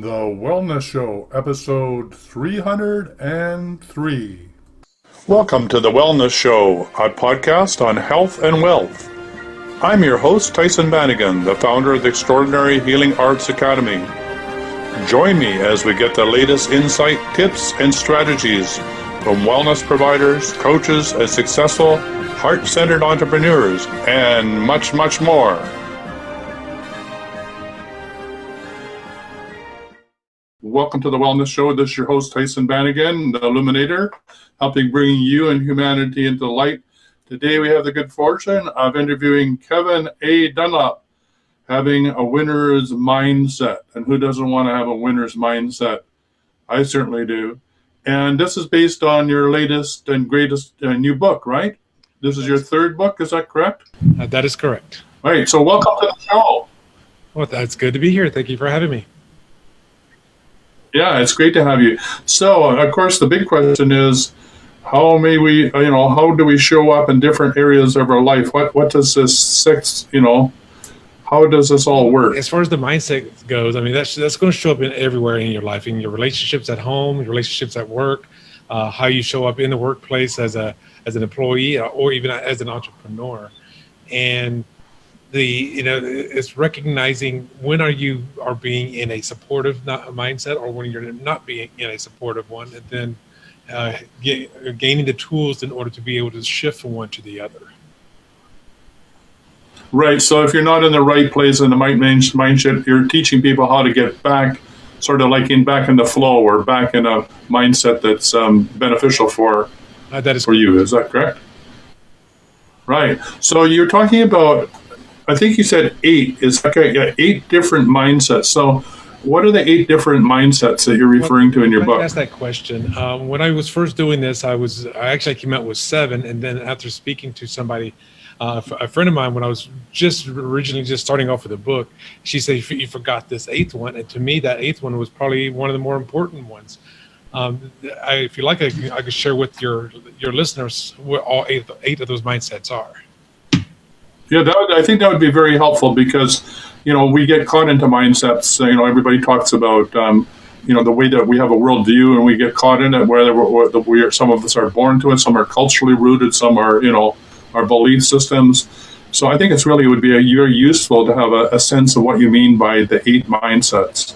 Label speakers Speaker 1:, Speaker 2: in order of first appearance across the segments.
Speaker 1: The Wellness Show, episode 303. Welcome to The Wellness Show, a podcast on health and wealth. I'm your host, Tyhson Banighen, the founder of the Extraordinary Healing Arts Academy. Join me as we get the latest insight, tips, and strategies from wellness providers, coaches, and successful, heart-centered entrepreneurs, and much, much more. Welcome to the Wellness Show. This is your host, Tyhson Banighen, the Illuminator, helping bring you and humanity into the light. Today we have the good fortune of interviewing Kevin A. Dunlop, having a winner's mindset. And who doesn't want to have a winner's mindset? I certainly do. And this is based on your latest and greatest new book, right? This is your third book, is that correct?
Speaker 2: That is correct.
Speaker 1: All right, so welcome to the show.
Speaker 2: Well, that's good to be here. Thank you for having me.
Speaker 1: Yeah, it's great to have you. So, of course, the big question is, how do we show up in different areas of our life? What does this how does this all work?
Speaker 2: As far as the mindset goes, I mean, that's going to show up in everywhere in your life, in your relationships at home, your relationships at work, how you show up in the workplace as an employee or even as an entrepreneur. And it's recognizing when you are being in a supportive mindset or when you're not being in a supportive one, and then gaining the tools in order to be able to shift from one to the other.
Speaker 1: Right. So if you're not in the right place in the mindset, you're teaching people how to get back, sort of like back in the flow or back in a mindset that's beneficial for you. Is that correct? Right. So you're talking about, I think you said 8 different mindsets. So what are the 8 different mindsets that you're referring to in your book?
Speaker 2: I asked that question. When I was first doing this, I actually came out with 7. And then after speaking to somebody, a friend of mine, when I was originally starting off with the book, she said, you forgot this 8th one. And to me, that 8th one was probably one of the more important ones. If you like, I could share with your listeners what all 8 of those mindsets are.
Speaker 1: Yeah, I think that would be very helpful because, we get caught into mindsets. Everybody talks about, the way that we have a worldview and we get caught in it, whether some of us are born to it, some are culturally rooted, some are, our belief systems. So I think it would be very useful to have a sense of what you mean by the 8 mindsets.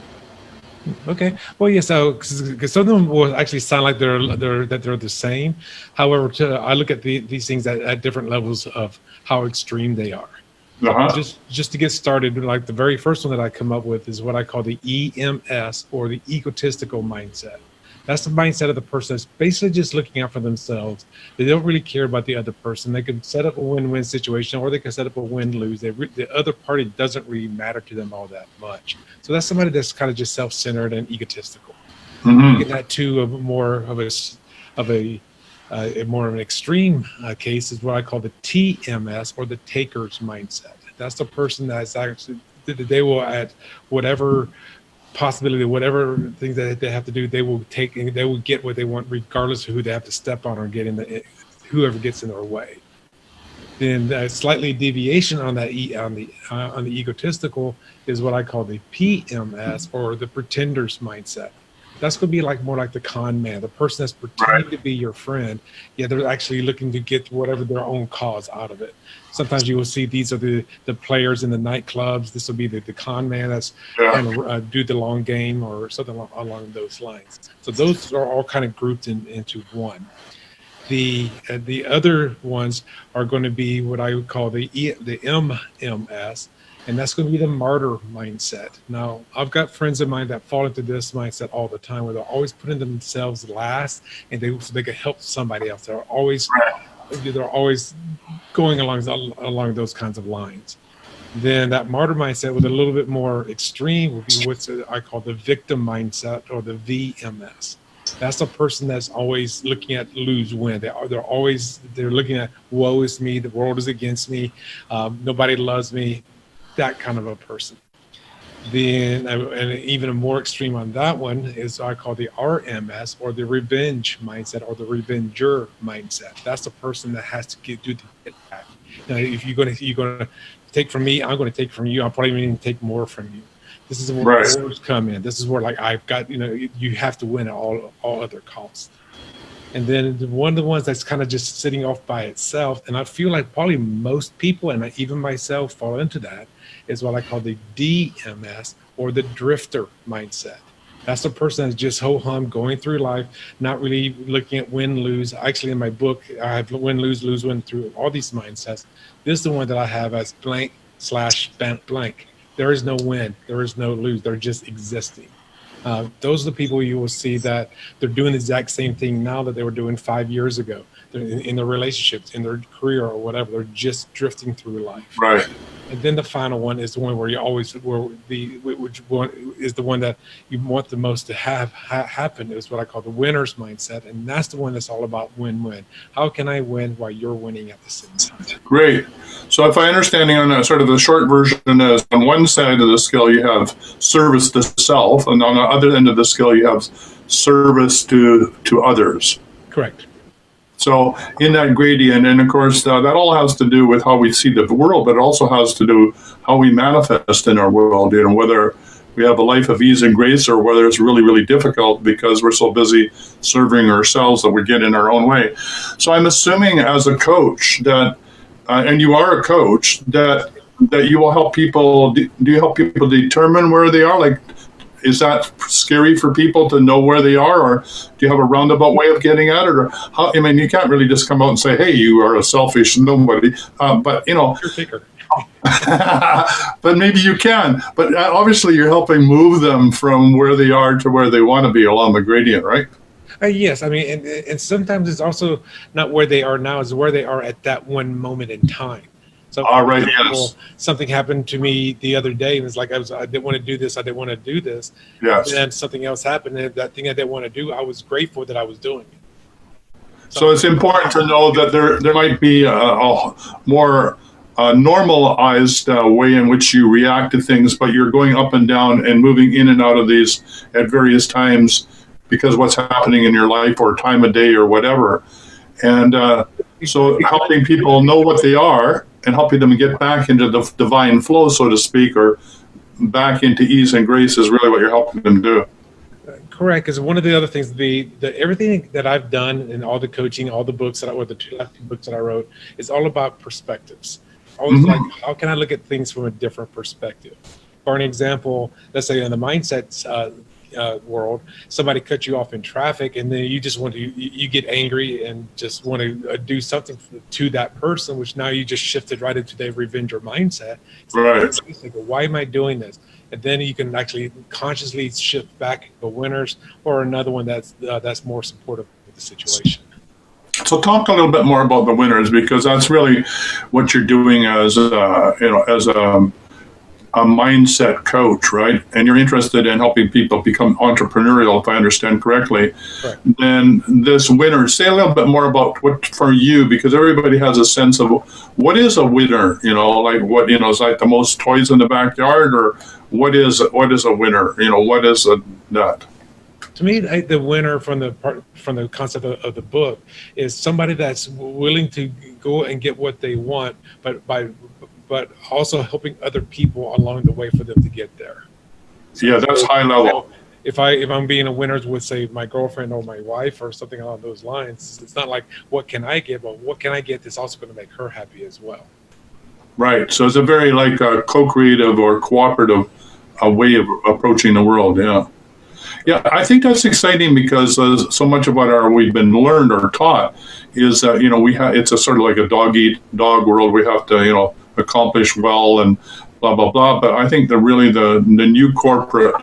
Speaker 2: Okay. Well, yeah. So, because some of them will actually sound like they're the same. However, I look at these things at different levels of how extreme they are.
Speaker 1: Uh-huh.
Speaker 2: Just to get started, like the very first one that I come up with is what I call the EMS, or the egotistical mindset. That's the mindset of the person that's basically just looking out for themselves. They don't really care about the other person. They can set up a win-win situation, or they can set up a win-lose. The other party doesn't really matter to them all that much. So that's somebody that's kind of just self-centered and egotistical.
Speaker 1: Mm-hmm.
Speaker 2: Get that to more of an extreme case is what I call the TMS, or the taker's mindset. That's the person that's actually, they will, at whatever possibility, whatever things that they have to do, they will take and they will get what they want, regardless of who they have to step on or get whoever gets in their way. Then a slightly deviation on that on the egotistical is what I call the PMS, or the pretender's mindset. That's going to be more like the con man, the person that's pretending to be your friend, yet they're actually looking to get whatever their own cause out of it. Sometimes you will see these are the players in the nightclubs. This will be the con man that's trying to do the long game or something along those lines. So those are all kind of grouped into one. The other ones are going to be what I would call the MMS, and that's going to be the martyr mindset. Now, I've got friends of mine that fall into this mindset all the time, where they're always putting themselves last, and so they can help somebody else. They're always going along those kinds of lines. Then that martyr mindset, with a little bit more extreme, would be what I call the victim mindset, or the VMS. That's a person that's always looking at lose-win. They're looking at woe is me, the world is against me, nobody loves me. That kind of a person. Then, and even a more extreme on that one is I call the RMS, or the revenge mindset, or the revenger mindset. That's the person that has to do the get back. Now, if you're going to take from me, I'm going to take from you. I'm probably going to take more from you. This is where
Speaker 1: Right.
Speaker 2: the wars come in. This is where, like, I've got, you have to win at all other costs. And then one of the ones that's kind of just sitting off by itself, and I feel like probably most people, and even myself, fall into that, is what I call the DMS, or the drifter mindset. That's the person that's just ho-hum going through life, not really looking at win, lose. Actually, in my book, I have win, lose, lose, win through all these mindsets. This is the one that I have as blank/blank. There is no win. There is no lose. They're just existing. Those are the people you will see that they're doing the exact same thing now that they were doing 5 years ago. They're in their relationships, in their career, or whatever. They're just drifting through life.
Speaker 1: Right.
Speaker 2: And then the final one is the one where which one is the one that you want the most to have happen, is what I call the winner's mindset. And that's the one that's all about win-win. How can I win while you're winning at the same time?
Speaker 1: Great. So if I understanding on a sort of the short version is, on one side of the scale you have service to self, and on the other end of the scale you have service to others.
Speaker 2: Correct.
Speaker 1: So in that gradient, and of course that all has to do with how we see the world, but it also has to do how we manifest in our world, whether we have a life of ease and grace or whether it's really, really difficult because we're so busy serving ourselves that we get in our own way. So I'm assuming as a coach that, and you are a coach, that you will help people. Do you help people determine where they are? Like, is that scary for people to know where they are, or do you have a roundabout way of getting at it? Or how? I mean, you can't really just come out and say, "Hey, you are a selfish nobody," but but maybe you can. But obviously, you're helping move them from where they are to where they want to be along the gradient, right?
Speaker 2: Yes, I mean, and sometimes it's also not where they are now; it's where they are at that one moment in time. So, for example,
Speaker 1: yes.
Speaker 2: Something happened to me the other day, and it's like I didn't want to do this. I didn't want to do this.
Speaker 1: Yes.
Speaker 2: And then something else happened, and that thing I didn't want to do, I was grateful that I was doing it.
Speaker 1: So it's important to know that there might be a more normalized way in which you react to things, but you're going up and down and moving in and out of these at various times because what's happening in your life or time of day or whatever. And so helping people know what they are and helping them get back into the divine flow, so to speak, or back into ease and grace is really what you're helping them do.
Speaker 2: Correct, because one of the other things, the everything that I've done in all the coaching, all the books or the two books that I wrote, is all about perspectives. Always like, how can I look at things from a different perspective? For an example, let's say in the mindset world, somebody cut you off in traffic, and then you just want to, you get angry and just want to do something to that person, which now you just shifted right into the revenger mindset.
Speaker 1: Right.
Speaker 2: Why am I doing this? And then you can actually consciously shift back to winners, or another one that's more supportive of the situation.
Speaker 1: So talk a little bit more about the winners, because that's really what you're doing as as a mindset coach, right? And you're interested in helping people become entrepreneurial, if I understand correctly.
Speaker 2: Correct.
Speaker 1: Then this winner, say a little bit more about what for you, because everybody has a sense of what is a winner, like what, is like the most toys in the backyard, or what is a winner? What is that?
Speaker 2: To me, the winner from the concept of the book is somebody that's willing to go and get what they want, but also helping other people along the way for them to get there. So,
Speaker 1: yeah, that's high level.
Speaker 2: If I'm being a winner with, say, my girlfriend or my wife or something along those lines, it's not like what can I get, but what can I get that's also going to make her happy as well.
Speaker 1: Right. So it's a very co-creative or cooperative way of approaching the world. Yeah. Yeah, I think that's exciting because so much of what we've been learned or taught is that it's a sort of like a dog world. We have to accomplish well and blah blah blah. But I think that really the new corporate,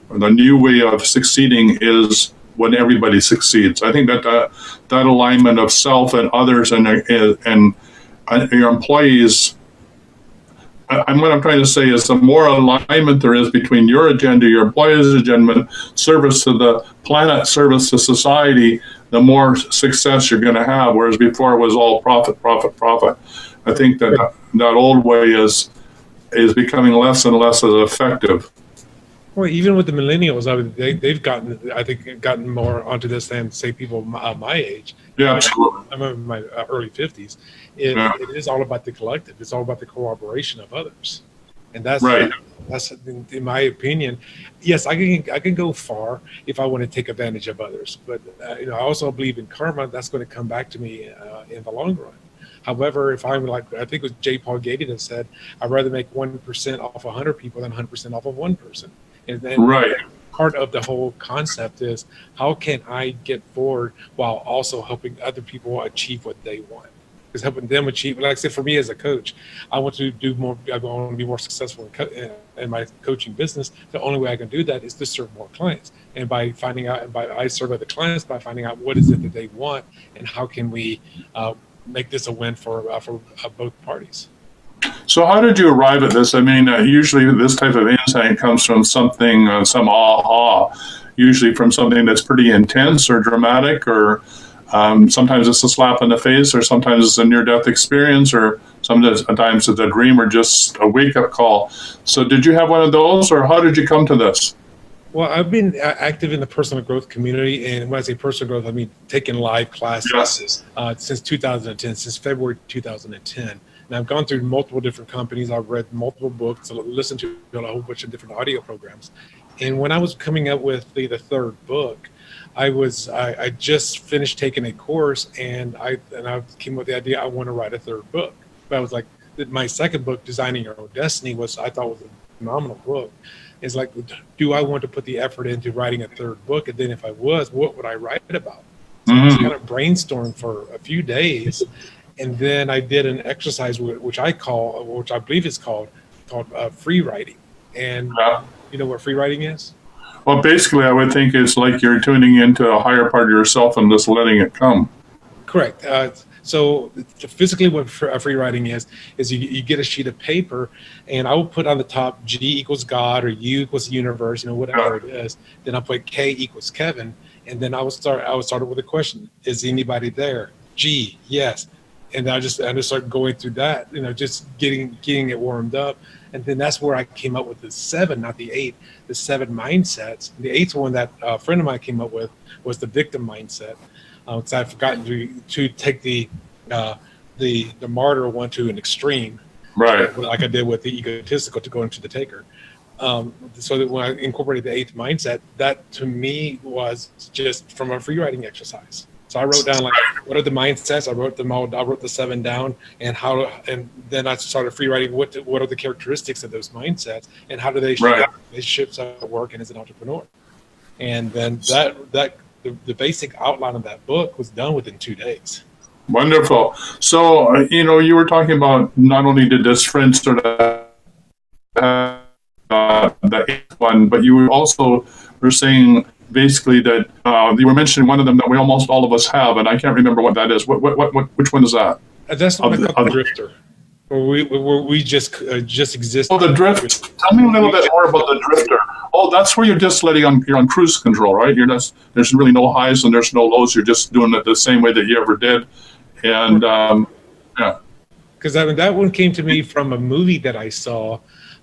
Speaker 1: or the new way of succeeding is when everybody succeeds. I think that alignment of self and others and your employees. What I'm trying to say is the more alignment there is between your agenda, your employees' agenda, service to the planet, service to society, the more success you're going to have. Whereas before it was all profit, profit, profit. I think that old way is becoming less and less as effective.
Speaker 2: Well, even with the millennials, they've gotten more onto this than, say, people my age.
Speaker 1: Yeah, absolutely.
Speaker 2: I remember my early 50s. It is all about the collective. It's all about the cooperation of others. And that's
Speaker 1: Right.
Speaker 2: that's in my opinion. Yes, I can go far if I want to take advantage of others, but I also believe in karma. That's going to come back to me in the long run. However, if I'm like, I think it was J. Paul Getty that said, I'd rather make 1% off 100 people than 100% off of one person. And then
Speaker 1: Right.
Speaker 2: part of the whole concept is, how can I get forward while also helping other people achieve what they want? Because helping them achieve, like I said, for me as a coach, I want to do more. I want to be more successful in my coaching business. The only way I can do that is to serve more clients, and by finding out, and I serve other clients by finding out what is it that they want, and how can we make this a win for both parties.
Speaker 1: So how did you arrive at this? I mean, usually this type of insight comes from something, some aha, usually from something that's pretty intense or dramatic, or sometimes it's a slap in the face, or sometimes it's a near-death experience, or sometimes it's a dream, or just a wake-up call. So did you have one of those, or how did you come to this?
Speaker 2: Well, I've been active in the personal growth community, and when I say personal growth, I mean taking live classes since 2010, since February 2010. And I've gone through multiple different companies. I've read multiple books, listened to a whole bunch of different audio programs. And when I was coming up with the third book, I just finished taking a course, and I came up with the idea I want to write a third book. But I was like, my second book, Designing Your Own Destiny, I thought was a phenomenal book. It's like, do I want to put the effort into writing a third book? And then if I was, what would I write about? So I just kind of brainstormed for a few days. And then I did an exercise, which I believe is called free writing. And you know what free writing is?
Speaker 1: Well, basically, I would think it's like you're tuning into a higher part of yourself and just letting it come.
Speaker 2: Correct. So physically what free writing is you get a sheet of paper, and I will put on the top G equals God, or U equals universe, whatever it is. Then I'll put K equals Kevin, and then I would start with a question: is anybody there? G, yes. And I just start going through that, just getting it warmed up. And then that's where I came up with the 7, not the 8, the 7 mindsets. The 8th one that a friend of mine came up with was the victim mindset. Because I've forgotten to take the martyr one to an extreme,
Speaker 1: Right.
Speaker 2: like I did with the egotistical to go into the taker. So that when I incorporated the 8th mindset, that to me was just from a free writing exercise. So I wrote down what are the mindsets? I wrote them all. I wrote the 7 down, and then I started free writing. What are the characteristics of those mindsets, and how do they shape relationships at work and as an entrepreneur? And then the basic outline of that book was done within 2 days.
Speaker 1: Wonderful. So, you were talking about not only did this friend sort of have the 8th one, but you also were saying basically that you were mentioning one of them that we almost all of us have, and I can't remember what that is. Which one is that?
Speaker 2: That's the one I call the drifter. Where we just exist.
Speaker 1: Oh, the drift. Tell me a little bit more about the drifter. Oh, that's where you're just you're on cruise control, right? There's really no highs and there's no lows. You're just doing it the same way that you ever did. And yeah.
Speaker 2: Because that one came to me from a movie that I saw.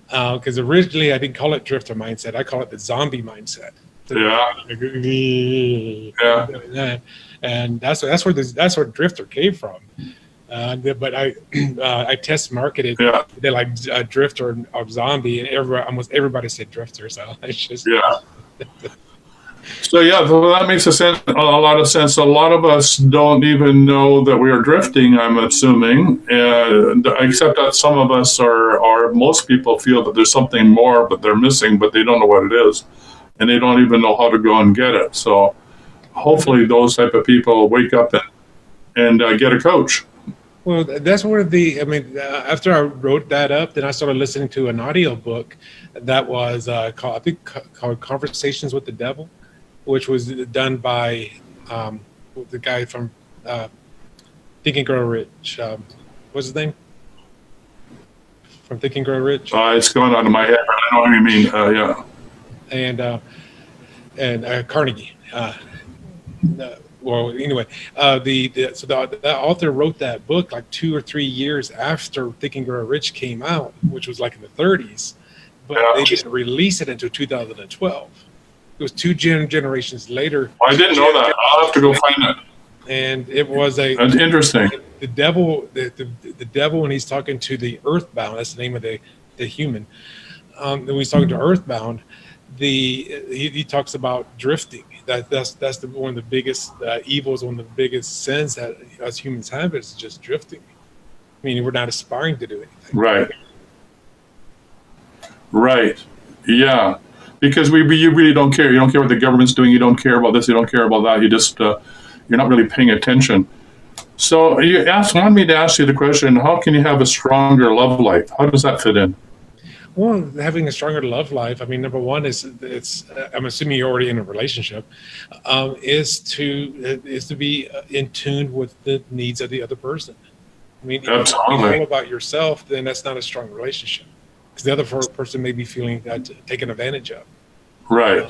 Speaker 2: Because originally I didn't call it drifter mindset. I call it the zombie mindset.
Speaker 1: Yeah.
Speaker 2: And that's where drifter came from. But I test marketed.
Speaker 1: Yeah.
Speaker 2: They're like drifter or zombie, and almost everybody said drifter. So it's just
Speaker 1: So that makes a lot of sense. A lot of us don't even know that we are drifting, I'm assuming, except that some of us are. Most people feel that there's something more, but they're missing, but they don't know what it is, and they don't even know how to go and get it. So hopefully those type of people wake up and get a coach.
Speaker 2: Well, that's where after I wrote that up, then I started listening to an audio book that was called Conversations with the Devil, which was done by the guy from Think and Grow Rich. What's his name? From Think and Grow Rich?
Speaker 1: It's going on in my head, but I know what you mean. Yeah.
Speaker 2: And Carnegie. Well, anyway, the author wrote that book like 2 or 3 years after Think and Grow Rich came out, which was like in the 30s, but they didn't release it until 2012. It was 2 generations later.
Speaker 1: I didn't know that. I'll have to go find it.
Speaker 2: And it was that's
Speaker 1: interesting.
Speaker 2: The devil, the devil, when he's talking to the Earthbound, that's the name of the the human. When he's talking to Earthbound, he talks about drifting. That's one of the biggest evils, one of the biggest sins that us humans have is just drifting. Meaning we're not aspiring to do anything.
Speaker 1: Right. Right. Yeah. Because you really don't care. You don't care what the government's doing. You don't care about this. You don't care about that. You just you're not really paying attention. So you wanted me to ask you the question: how can you have a stronger love life? How does that fit in?
Speaker 2: Well, having a stronger love life. I mean, number one is I'm assuming you're already in a relationship. Is to be in tune with the needs of the other person. I mean, if you're all about yourself, then that's not a strong relationship, because the other person may be feeling taken advantage of.
Speaker 1: Right.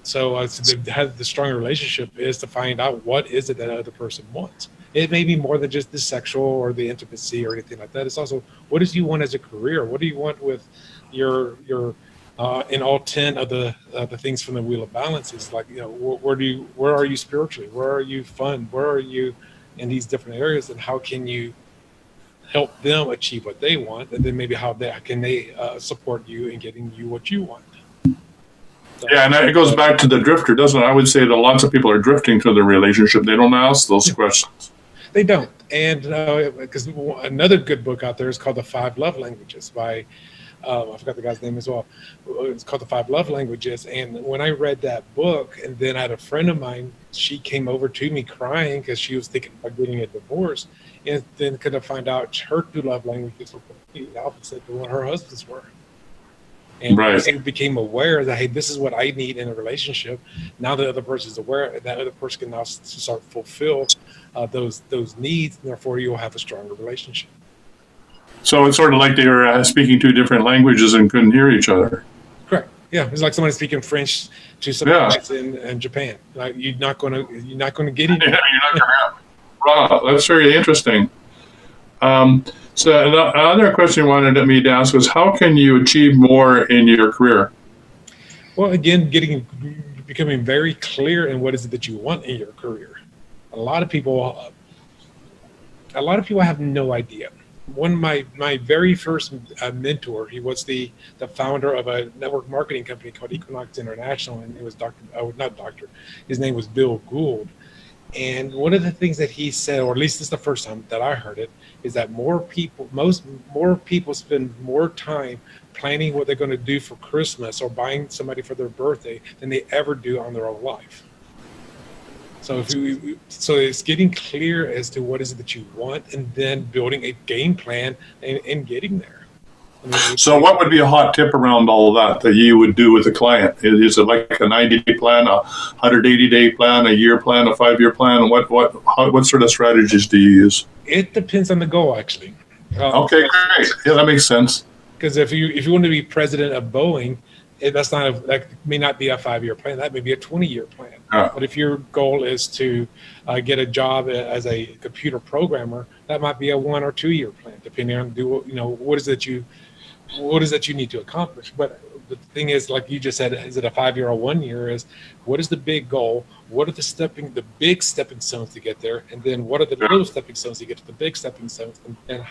Speaker 2: So to have the stronger relationship is to find out what is it that other person wants. It may be more than just the sexual or the intimacy or anything like that. It's also, what do you want as a career? What do you want with your in all 10 of the things from the Wheel of Balance? Is like, where are you spiritually? Where are you fun? Where are you in these different areas? And how can you help them achieve what they want? And then maybe how can they support you in getting you what you want? So,
Speaker 1: yeah, and it goes back to the drifter, doesn't it? I would say that lots of people are drifting to the relationship. They don't ask those questions.
Speaker 2: They don't. And because another good book out there is called The 5 Love Languages by, I forgot the guy's name as well. It's called The 5 Love Languages. And when I read that book, and then I had a friend of mine, she came over to me crying because she was thinking about getting a divorce. And then could I find out her 2 love languages were completely opposite to what her husband's were. And
Speaker 1: right.
Speaker 2: I became aware that, hey, this is what I need in a relationship. Now the other person is aware, that other person can now start to fulfill those needs, and therefore you'll have a stronger relationship.
Speaker 1: So it's sort of like they were speaking 2 different languages and couldn't hear each other.
Speaker 2: Correct. Yeah, it's like somebody speaking French to somebody that's in Japan. Like you're not going to get it.
Speaker 1: Yeah, you're not going to. Wow, that's very interesting. So the other question you wanted me to ask was, how can you achieve more in your career?
Speaker 2: Well, again, becoming very clear in what is it that you want in your career. A lot of people have no idea. One of my very first mentor, he was the founder of a network marketing company called Equinox International, and it was his name was Bill Gould. And one of the things that he said, or at least this is the first time that I heard it, is that more people spend more time planning what they're going to do for Christmas or buying somebody for their birthday than they ever do on their own life. So it's getting clear as to what is it that you want, and then building a game plan and getting there.
Speaker 1: So what would be a hot tip around all of that you would do with a client? Is it like a 90-day plan, a 180-day plan, a year plan, a 5-year plan? What sort of strategies do you use?
Speaker 2: It depends on the goal, actually.
Speaker 1: Okay, great. Yeah, that makes sense.
Speaker 2: Because if you want to be president of Boeing, that may not be a 5-year plan. That may be a 20-year plan.
Speaker 1: Yeah.
Speaker 2: But if your goal is to get a job as a computer programmer, that might be a 1 or 2-year plan, depending on what is it you need to accomplish. But the thing is, like you just said, is it a 5-year or 1 year? Is what is the big goal? What are the big stepping stones to get there? And then what are the little stepping stones to get to the big stepping stones? And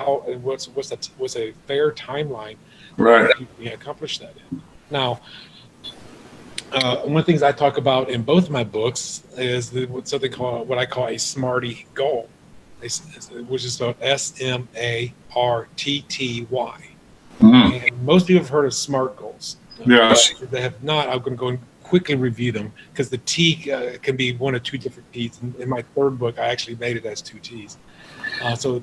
Speaker 2: what's a fair timeline
Speaker 1: right
Speaker 2: that you can accomplish that in? Now, one of the things I talk about in both my books is something called what I call a SMARTY goal, which is spelled SMARTTY.
Speaker 1: Mm-hmm.
Speaker 2: And most people have heard of SMART goals.
Speaker 1: Yes.
Speaker 2: If they have not, I'm going to go and quickly review them, because the T can be 1 or 2 different T's. In my 3rd book, I actually made it as 2 T's. So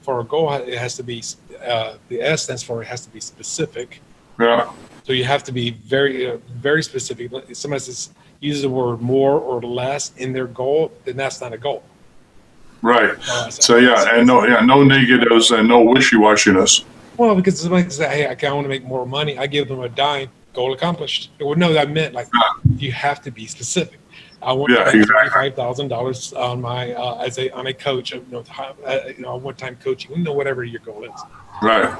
Speaker 2: for a goal, it has to be the S stands for it has to be specific.
Speaker 1: Yeah.
Speaker 2: So you have to be very very specific. If somebody uses the word more or less in their goal, then that's not a goal.
Speaker 1: Right. So no negatives and no wishy-washiness.
Speaker 2: Well, because somebody says, hey, I want to make more money, I give them a dime, goal accomplished. Well, no, that meant you have to be specific. I want to make $25,000 on my on a coach, one-time coaching, whatever your goal is.
Speaker 1: Right.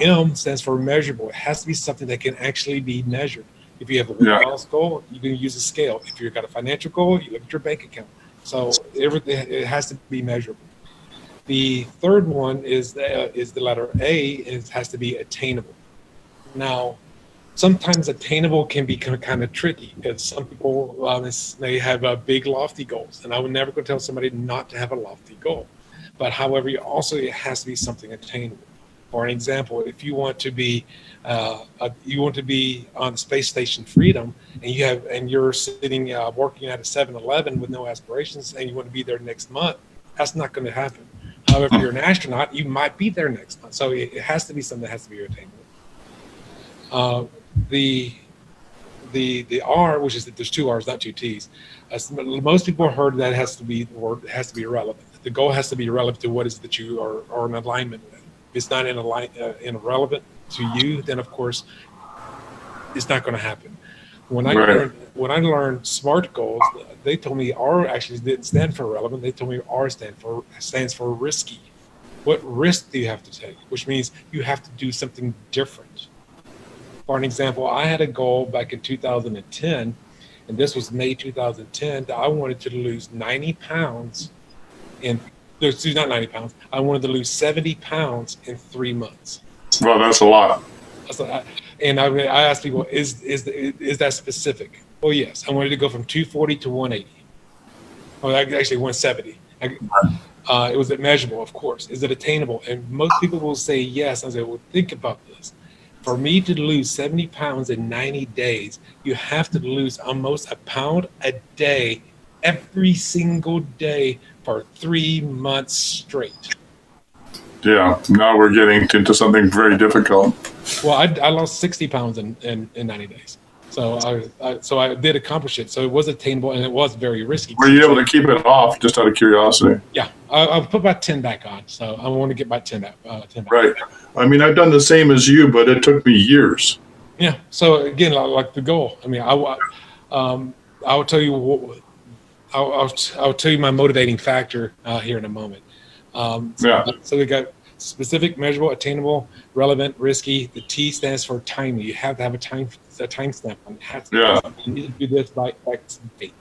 Speaker 2: M stands for measurable. It has to be something that can actually be measured. If you have a weight loss goal, you can use a scale. If you've got a financial goal, you look at your bank account. So everything, it has to be measurable. The 3rd one is the letter A, and it has to be attainable. Now, sometimes attainable can be kind of tricky because some people they have big lofty goals, and I would never go tell somebody not to have a lofty goal. But however, it has to be something attainable. For an example, if you want to be on the space station Freedom, and you're sitting working at a 7-Eleven with no aspirations, and you want to be there next month, that's not going to happen. However, if you're an astronaut, you might be there next month. So it has to be something that has to be attainable. The R, which is that there's two R's, not two T's. Most people heard that it has to be irrelevant. The goal has to be relevant to what is that you are in alignment with. If it's not irrelevant to you, then of course it's not going to happen. When I learned SMART goals, they told me R actually didn't stand for relevant. They told me R stands for risky. What risk do you have to take? Which means you have to do something different. For an example, I had a goal back in 2010, and this was May 2010, that I wanted to lose 90 pounds not 90 pounds. I wanted to lose 70 pounds in 3 months.
Speaker 1: Well, that's a lot.
Speaker 2: And I asked people, is that specific? Oh, yes. I wanted to go from 240 to 180. Oh, actually 170. It was measurable, of course. Is it attainable? And most people will say yes. I say, well, think about this. For me to lose 70 pounds in 90 days, you have to lose almost a pound a day, every single day for 3 months straight.
Speaker 1: Yeah, now we're getting into something very difficult.
Speaker 2: Well, I lost 60 pounds in 90 days. So I did accomplish it. So it was attainable, and it was very risky.
Speaker 1: Were you able to keep it off, just out of curiosity?
Speaker 2: Yeah, I'll put about 10 back on. So I want to get about 10 back.
Speaker 1: Right. I mean, I've done the same as you, but it took me years.
Speaker 2: Yeah. So again, like the goal. I mean, I'll tell you I'll tell you my motivating factor here in a moment. So we got specific, measurable, attainable, relevant, risky. The T stands for timing. You have to have a time stamp on it. You need to do this by X date.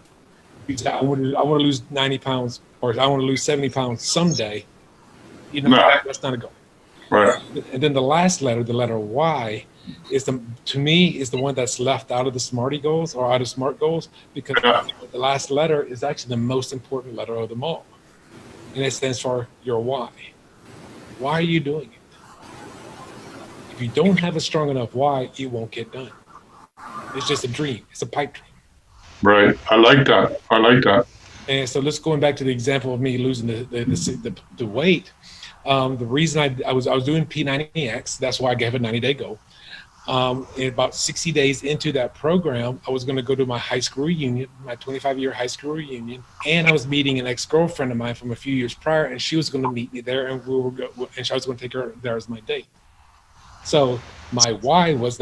Speaker 2: You say, I want to lose 90 pounds, or I want to lose 70 pounds someday. That's not a goal.
Speaker 1: Right.
Speaker 2: And then the last letter, the letter Y, to me is the one that's left out of the SMARTY goals or out of SMART goals, because the last letter is actually the most important letter of them all. And it stands for your why. Why are you doing it? If you don't have a strong enough why, it won't get done. It's just a dream. It's a pipe dream. Right.
Speaker 1: I like that.
Speaker 2: And so let's going back to the example of me losing the weight. The reason I was doing P90X, that's why I gave a 90-day goal. In about 60 days into that program, I was going to go to my high school reunion, my 25-year high school reunion, and I was meeting an ex-girlfriend of mine from a few years prior, and she was going to meet me there, and I was going to take her there as my date. So my why was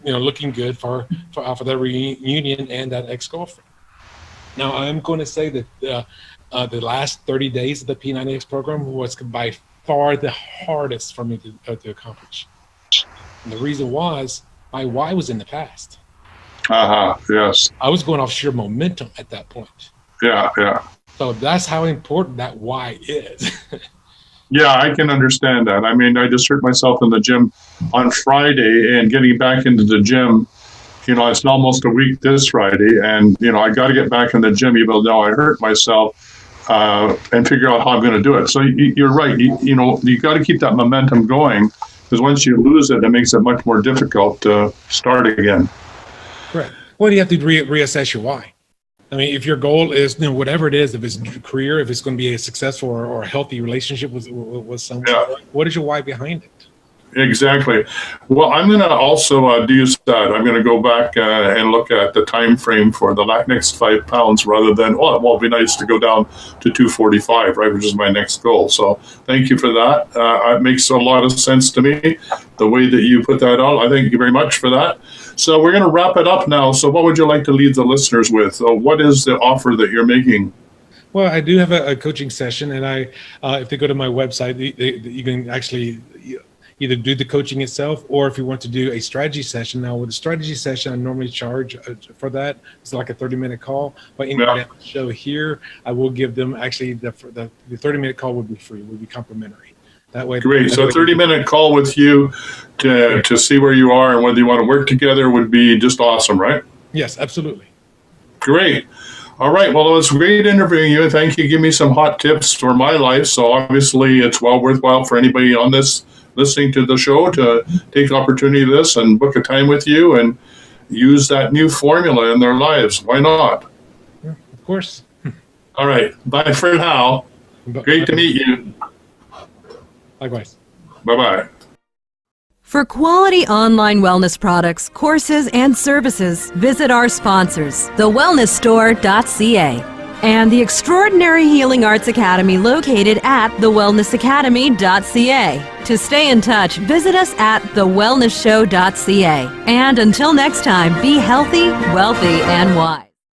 Speaker 2: looking good for that reunion and that ex-girlfriend. Now I'm going to say that the last 30 days of the P90X program was by far the hardest for me to accomplish. And the reason was my why was in the past.
Speaker 1: Yes.
Speaker 2: I was going off sheer momentum at that point.
Speaker 1: Yeah.
Speaker 2: So that's how important that why is.
Speaker 1: Yeah, I can understand that. I mean, I just hurt myself in the gym on Friday, and getting back into the gym, it's almost a week this Friday, and, I got to get back in the gym even though I hurt myself and figure out how I'm going to do it. So you're right. You got to keep that momentum going, because once you lose it, it makes it much more difficult to start again.
Speaker 2: Correct. Well, you have to reassess your why. I mean, if your goal is, whatever it is, if it's a career, if it's going to be a successful or a healthy relationship with someone, what is your why behind it?
Speaker 1: Exactly. Well, I'm going to also do that. I'm going to go back and look at the time frame for the next 5 pounds, rather than, it'd be nice to go down to 245, right, which is my next goal. So thank you for that. It makes a lot of sense to me, the way that you put that out. I thank you very much for that. So we're going to wrap it up now. So what would you like to leave the listeners with? What is the offer that you're making?
Speaker 2: Well, I do have a coaching session, and if they go to my website, you can actually either do the coaching itself, or if you want to do a strategy session. Now, with a strategy session, I normally charge for that. It's like a 30-minute call. But anybody on the show here, I will give them, actually, the 30-minute call would be free, would be complimentary. That way.
Speaker 1: Great. So a 30-minute call with you to see where you are and whether you want to work together would be just awesome, right?
Speaker 2: Yes, absolutely.
Speaker 1: Great. All right. Well, it was great interviewing you. Thank you. Give me some hot tips for my life. So obviously it's well worthwhile for anybody on this listening to the show to take opportunity of this and book a time with you and use that new formula in their lives. Why not?
Speaker 2: Yeah, of course.
Speaker 1: All right. Bye for now. Great to meet you.
Speaker 2: Likewise.
Speaker 1: Bye-bye.
Speaker 3: For quality online wellness products, courses, and services, visit our sponsors, thewellnessstore.ca and the Extraordinary Healing Arts Academy located at thewellnessacademy.ca. To stay in touch, visit us at thewellnessshow.ca. And until next time, be healthy, wealthy, and wise.